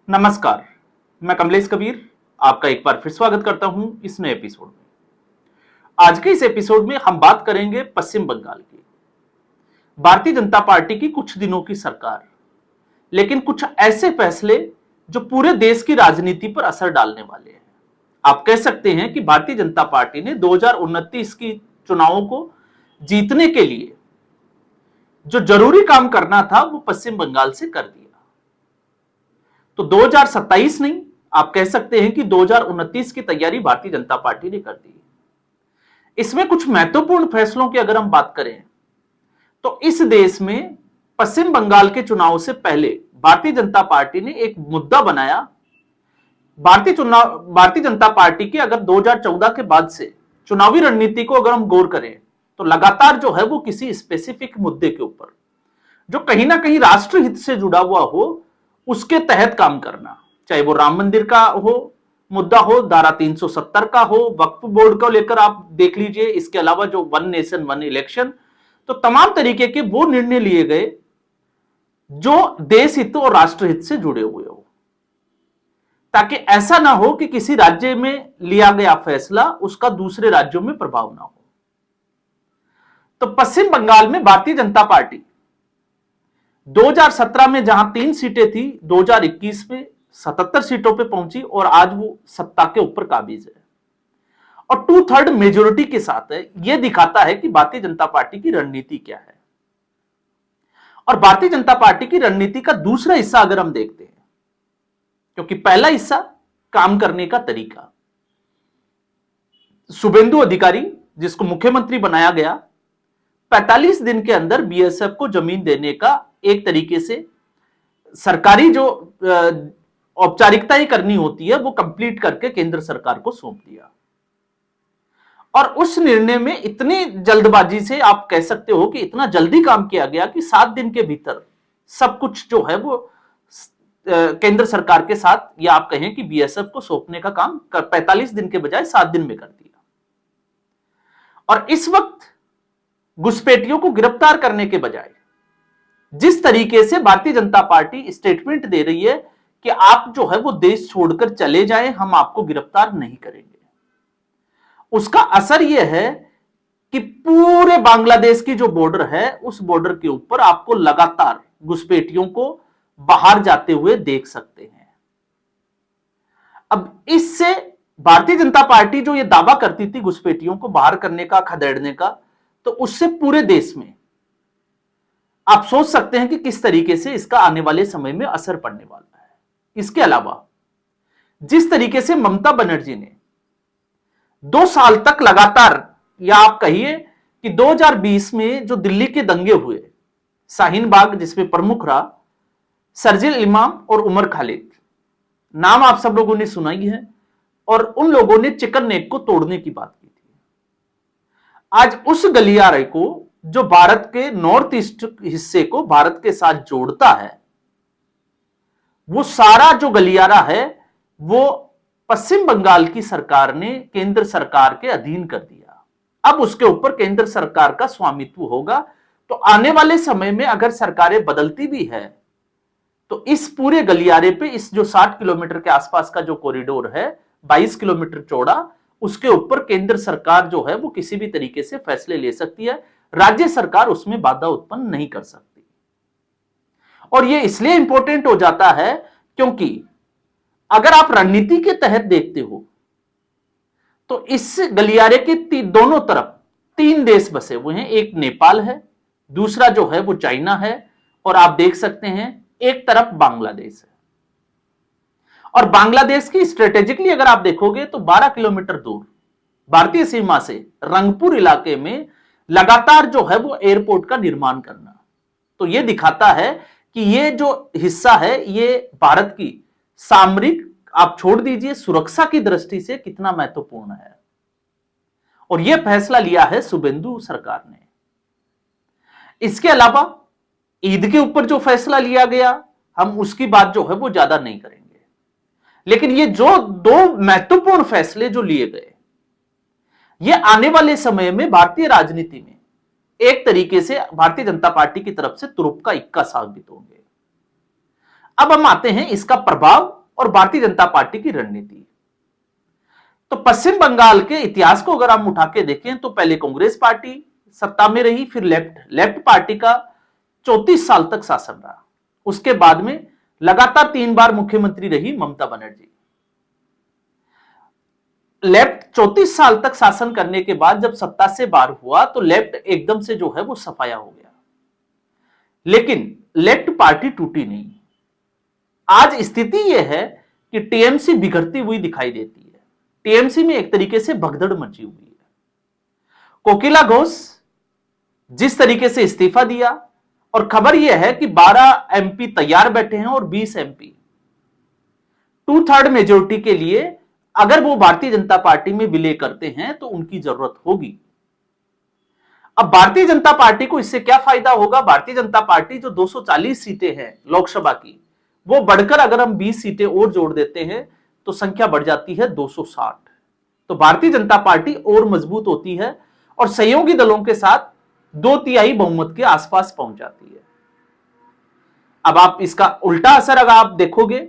नमस्कार, मैं कमलेश कबीर आपका एक बार फिर स्वागत करता हूं इस नए एपिसोड में। आज के इस एपिसोड में हम बात करेंगे पश्चिम बंगाल की। भारतीय जनता पार्टी की कुछ दिनों की सरकार, लेकिन कुछ ऐसे फैसले जो पूरे देश की राजनीति पर असर डालने वाले हैं। आप कह सकते हैं कि भारतीय जनता पार्टी ने 2029 की चुनावों को जीतने के लिए जो जरूरी काम करना था वो पश्चिम बंगाल से कर दिया। तो 2027 नहीं, आप कह सकते हैं कि 2029 की तैयारी भारतीय जनता पार्टी ने कर दी। इसमें कुछ महत्वपूर्ण फैसलों की अगर हम बात करें तो इस देश में पश्चिम बंगाल के चुनाव से पहले भारतीय जनता पार्टी ने एक मुद्दा बनाया। भारतीय जनता पार्टी की अगर 2014 के बाद से चुनावी रणनीति को अगर हम गौर करें तो लगातार जो है वो किसी स्पेसिफिक मुद्दे के ऊपर जो कहीं ना कहीं राष्ट्रहित से जुड़ा हुआ हो उसके तहत काम करना, चाहे वो राम मंदिर का हो मुद्दा हो, धारा 370 का हो, वक्फ बोर्ड को लेकर आप देख लीजिए, इसके अलावा जो वन नेशन वन इलेक्शन, तो तमाम तरीके के वो निर्णय लिए गए जो देश हित और राष्ट्रहित से जुड़े हुए हो, ताकि ऐसा ना हो कि किसी राज्य में लिया गया फैसला उसका दूसरे राज्यों में प्रभाव ना हो। तो पश्चिम बंगाल में भारतीय जनता पार्टी 2017 में जहां 3 सीटें थी, 2021 में 77 सीटों पे पहुंची और आज वो सत्ता के ऊपर काबिज है और 2/3 मेजोरिटी के साथ है। यह दिखाता है कि भारतीय जनता पार्टी की रणनीति क्या है। और भारतीय जनता पार्टी की रणनीति का दूसरा हिस्सा अगर हम देखते हैं, क्योंकि पहला हिस्सा काम करने का तरीका, शुभेंदु अधिकारी जिसको मुख्यमंत्री बनाया गया, 45 दिन के अंदर बीएसएफ को जमीन देने का एक तरीके से सरकारी जो औपचारिकताएं करनी होती है वो कंप्लीट करके केंद्र सरकार को सौंप दिया। और उस निर्णय में इतनी जल्दबाजी से, आप कह सकते हो कि इतना जल्दी काम किया गया कि 7 दिन के भीतर सब कुछ जो है वो केंद्र सरकार के साथ, या आप कहें कि बीएसएफ को सौंपने का काम 45 दिन के बजाय 7 दिन में कर दिया। और इस वक्त घुसपैठियों को गिरफ्तार करने के बजाय जिस तरीके से भारतीय जनता पार्टी स्टेटमेंट दे रही है कि आप जो है वो देश छोड़कर चले जाएं, हम आपको गिरफ्तार नहीं करेंगे, उसका असर यह है कि पूरे बांग्लादेश की जो बॉर्डर है उस बॉर्डर के ऊपर आपको लगातार घुसपैठियों को बाहर जाते हुए देख सकते हैं। अब इससे भारतीय जनता पार्टी जो ये दावा करती थी घुसपैठियों को बाहर करने का, खदेड़ने का, तो उससे पूरे देश में आप सोच सकते हैं कि किस तरीके से इसका आने वाले समय में असर पड़ने वाला है। इसके अलावा जिस तरीके से ममता बनर्जी ने 2 साल तक लगातार, या आप कहिए कि 2020 में जो दिल्ली के दंगे हुए, शाहीन बाग जिसमें प्रमुख रहा शर्जील इमाम और उमर खालिद, नाम आप सब लोगों ने सुना ही है, और उन लोगों ने चिकन नेक को तोड़ने की बात की थी। आज उस गलियारे को जो भारत के नॉर्थ ईस्ट हिस्से को भारत के साथ जोड़ता है, वो सारा जो गलियारा है वो पश्चिम बंगाल की सरकार ने केंद्र सरकार के अधीन कर दिया। अब उसके ऊपर केंद्र सरकार का स्वामित्व होगा। तो आने वाले समय में अगर सरकारें बदलती भी है तो इस पूरे गलियारे पे, इस जो 60 किलोमीटर के आसपास का जो कॉरिडोर है 22 किलोमीटर चौड़ा, उसके ऊपर केंद्र सरकार जो है वो किसी भी तरीके से फैसले ले सकती है, राज्य सरकार उसमें बाधा उत्पन्न नहीं कर सकती। और यह इसलिए इंपॉर्टेंट हो जाता है क्योंकि अगर आप रणनीति के तहत देखते हो तो इस गलियारे के दोनों तरफ 3 देश बसे हुए हैं। एक नेपाल है, दूसरा जो है वो चाइना है, और आप देख सकते हैं एक तरफ बांग्लादेश है। और बांग्लादेश की स्ट्रेटेजिकली अगर आप देखोगे तो 12 किलोमीटर दूर भारतीय सीमा से रंगपुर इलाके में लगातार जो है वो एयरपोर्ट का निर्माण करना, तो यह दिखाता है कि ये जो हिस्सा है ये भारत की सामरिक, आप छोड़ दीजिए सुरक्षा की दृष्टि से कितना महत्वपूर्ण है। और यह फैसला लिया है शुभेंदु सरकार ने। इसके अलावा ईद के ऊपर जो फैसला लिया गया, हम उसकी बात जो है वो ज्यादा नहीं करेंगे, लेकिन ये जो 2 महत्वपूर्ण फैसले जो लिए गए, ये आने वाले समय में भारतीय राजनीति में एक तरीके से भारतीय जनता पार्टी की तरफ से तुरुप का इक्का साबित होंगे। अब हम आते हैं इसका प्रभाव और भारतीय जनता पार्टी की रणनीति। तो पश्चिम बंगाल के इतिहास को अगर हम उठा के देखें तो पहले कांग्रेस पार्टी सत्ता में रही, फिर लेफ्ट पार्टी का 34 साल तक शासन रहा। उसके बाद में लगातार 3 बार मुख्यमंत्री रही ममता बनर्जी। लेफ्ट 34 साल तक शासन करने के बाद जब सत्ता से बाहर हुआ तो लेफ्ट एकदम से जो है वो सफाया हो गया, लेकिन लेफ्ट पार्टी टूटी नहीं। आज स्थिति यह है कि टीएमसी बिगड़ती हुई दिखाई देती है। टीएमसी में एक तरीके से भगदड़ मची हुई है। कोकिला घोष जिस तरीके से इस्तीफा दिया, और खबर यह है कि 12 एमपी तैयार बैठे हैं और 20 एमपी 2/3 मेजोरिटी के लिए अगर वो भारतीय जनता पार्टी में विलय करते हैं तो उनकी जरूरत होगी। अब भारतीय जनता पार्टी को इससे क्या फायदा होगा? भारतीय जनता पार्टी जो 240 सीटें हैं लोकसभा की, वो बढ़कर अगर हम 20 सीटें और जोड़ देते हैं तो संख्या बढ़ जाती है 260। तो भारतीय जनता पार्टी और मजबूत होती है और सहयोगी दलों के साथ 2/3 बहुमत के आसपास पहुंच जाती है। अब आप इसका उल्टा असर अगर आप देखोगे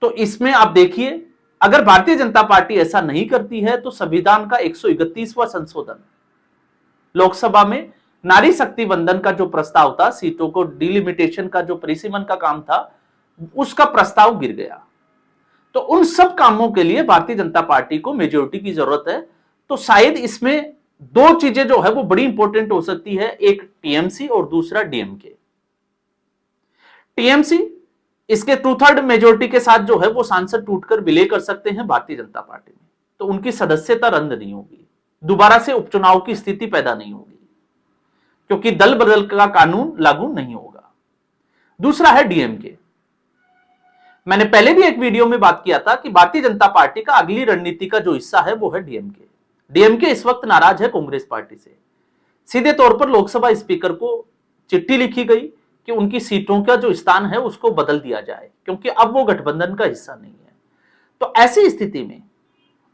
तो इसमें आप देखिए, अगर भारतीय जनता पार्टी ऐसा नहीं करती है तो संविधान का 131वां संशोधन, लोकसभा में नारी शक्ति वंदन का जो प्रस्ताव था, सीटों को डिलिमिटेशन का जो परिसीमन का काम था, उसका प्रस्ताव गिर गया। तो उन सब कामों के लिए भारतीय जनता पार्टी को मेजोरिटी की जरूरत है। तो शायद इसमें 2 चीजें जो है वो बड़ी इंपॉर्टेंट हो सकती है, एक टीएमसी और दूसरा डीएमके। टीएमसी इसके 2/3 मेजोरिटी के साथ जो है वो सांसद टूटकर विलय कर सकते हैं भारतीय जनता पार्टी में, तो उनकी सदस्यता रद्द नहीं होगी, दोबारा से उपचुनाव की स्थिति पैदा नहीं होगी, क्योंकि दल बदल का कानून लागू नहीं होगा। दूसरा है डीएमके। मैंने पहले भी एक वीडियो में बात किया था कि भारतीय जनता पार्टी का अगली रणनीति का जो हिस्सा है वो है डीएमके। डीएमके इस वक्त नाराज है कांग्रेस पार्टी से। सीधे तौर पर लोकसभा स्पीकर को चिट्ठी लिखी गई कि उनकी सीटों का जो स्थान है उसको बदल दिया जाए, क्योंकि अब वो गठबंधन का हिस्सा नहीं है। तो ऐसी स्थिति में,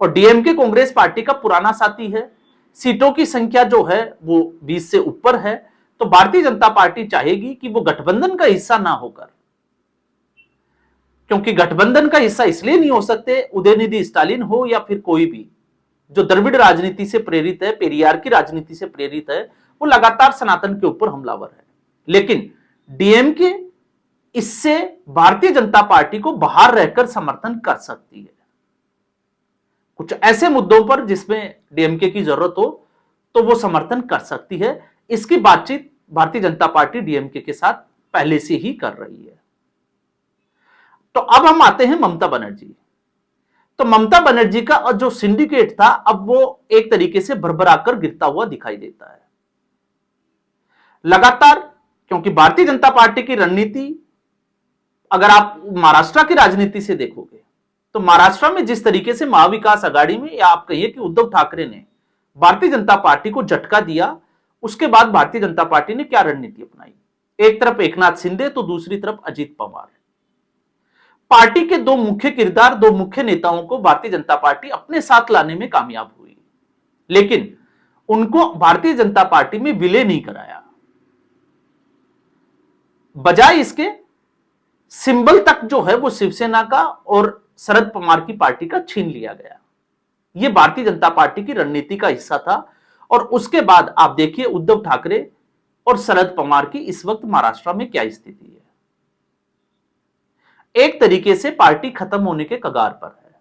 और डीएमके कांग्रेस पार्टी का पुराना साथी है, सीटों की संख्या जो है वो 20 से ऊपर है, तो भारतीय जनता पार्टी चाहेगी कि वो गठबंधन का हिस्सा ना होकर, क्योंकि गठबंधन का हिस्सा इसलिए नहीं हो सकते, उदयनिधि स्टालिन हो या फिर कोई भी जो द्रविड़ राजनीति से प्रेरित है, पेरियार की राजनीति से प्रेरित है, वो लगातार सनातन के ऊपर हमलावर है। लेकिन डीएमके इससे भारतीय जनता पार्टी को बाहर रहकर समर्थन कर सकती है। कुछ ऐसे मुद्दों पर जिसमें डीएमके की जरूरत हो तो वो समर्थन कर सकती है। इसकी बातचीत भारतीय जनता पार्टी डीएमके के साथ पहले से ही कर रही है। तो अब हम आते हैं ममता बनर्जी। तो ममता बनर्जी का जो सिंडिकेट था अब वो एक तरीके से भरभराकर गिरता हुआ दिखाई देता है लगातार, क्योंकि भारतीय जनता पार्टी की रणनीति, अगर आप महाराष्ट्र की राजनीति से देखोगे तो महाराष्ट्र में जिस तरीके से महाविकास आघाड़ी में, या आप कहिए कि उद्धव ठाकरे ने भारतीय जनता पार्टी को झटका दिया, उसके बाद भारतीय जनता पार्टी ने क्या रणनीति अपनाई? एक तरफ एकनाथ शिंदे तो दूसरी तरफ अजित पवार। पार्टी के 2 मुख्य किरदार, 2 मुख्य नेताओं को भारतीय जनता पार्टी अपने साथ लाने में कामयाब हुई, लेकिन उनको भारतीय जनता पार्टी में विलय नहीं कराया। बजाय इसके सिंबल तक जो है वो शिवसेना का और शरद पवार की पार्टी का छीन लिया गया। यह भारतीय जनता पार्टी की रणनीति का हिस्सा था। और उसके बाद आप देखिए उद्धव ठाकरे और शरद पवार की इस वक्त महाराष्ट्र में क्या स्थिति है। एक तरीके से पार्टी खत्म होने के कगार पर है।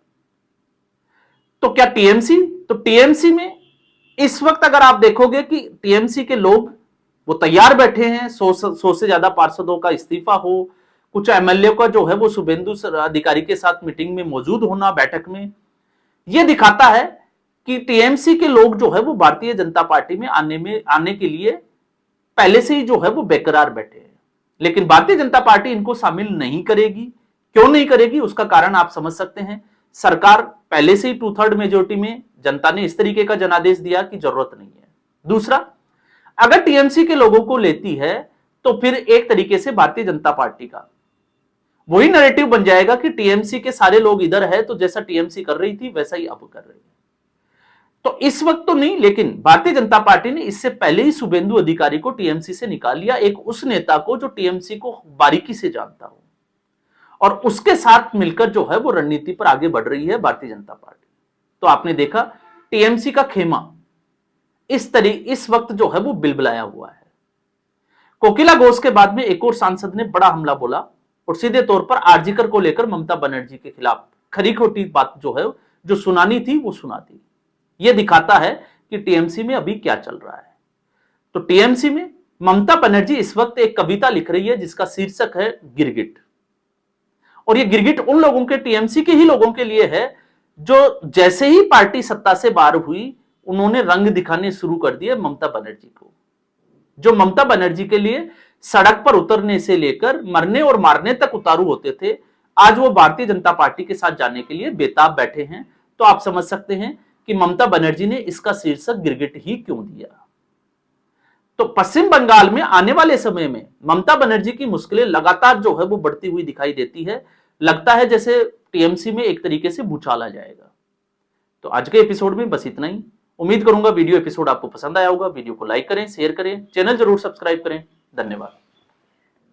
तो क्या टीएमसी? तो टीएमसी में इस वक्त अगर आप देखोगे कि टीएमसी के लोग वो तैयार बैठे हैं, 100 से ज्यादा पार्षदों का इस्तीफा हो, कुछ एमएलए का जो है वो शुभेंदु अधिकारी के साथ मीटिंग में मौजूद होना, बैठक में, यह दिखाता है कि टीएमसी के लोग जो है वो भारतीय जनता पार्टी में आने के लिए पहले से ही जो है वो बेकरार बैठे हैं। लेकिन भारतीय जनता पार्टी इनको शामिल नहीं करेगी। क्यों नहीं करेगी उसका कारण आप समझ सकते हैं। सरकार पहले से ही 2/3 मेजोरिटी में, जनता ने इस तरीके का जनादेश दिया कि जरूरत नहीं है। दूसरा, अगर टीएमसी के लोगों को लेती है तो फिर एक तरीके से भारतीय जनता पार्टी का वही नैरेटिव बन जाएगा कि टीएमसी के सारे लोग इधर है, तो जैसा टीएमसी कर रही थी वैसा ही अब कर रही है। तो इस वक्त तो नहीं, लेकिन भारतीय जनता पार्टी ने इससे पहले ही शुभेंदु अधिकारी को टीएमसी से निकाल लिया, एक उस नेता को जो टीएमसी को बारीकी से जानता हो। और उसके साथ मिलकर जो है वो रणनीति पर आगे बढ़ रही है भारतीय जनता पार्टी। तो आपने देखा टीएमसी का खेमा इस वक्त जो है वो बिलबिलाया हुआ है। कोकिला घोष के बाद में एक और सांसद ने बड़ा हमला बोला और सीधे तौर पर आरजीकर को लेकर ममता बनर्जी के खिलाफ खरी खोटी बात जो है जो सुनानी थी वो सुना दी। यह दिखाता है कि टीएमसी में अभी क्या चल रहा है। तो टीएमसी में ममता बनर्जी इस वक्त एक कविता लिख रही है जिसका शीर्षक है गिरगिट। और यह गिरगिट उन लोगों के, टीएमसी के ही लोगों के लिए है जो जैसे ही पार्टी सत्ता से बाहर हुई उन्होंने रंग दिखाने शुरू कर दिए ममता बनर्जी को। जो ममता बनर्जी के लिए सड़क पर उतरने से लेकर मरने और मारने तक उतारू होते थे, आज वो भारतीय जनता पार्टी के साथ जाने के लिए बेताब बैठे हैं। तो आप समझ सकते हैं कि ममता बनर्जी ने इसका शीर्षक गिरगिट ही क्यों दिया। तो पश्चिम बंगाल में आने वाले समय में ममता बनर्जी की मुश्किलें लगातार जो है वो बढ़ती हुई दिखाई देती है। लगता है जैसे टीएमसी में एक तरीके से भूचाल आ जाएगा। तो आज के एपिसोड में बस इतना ही। उम्मीद करूंगा वीडियो एपिसोड आपको पसंद आया होगा। वीडियो को लाइक करें, शेयर करें, चैनल जरूर सब्सक्राइब करें। धन्यवाद।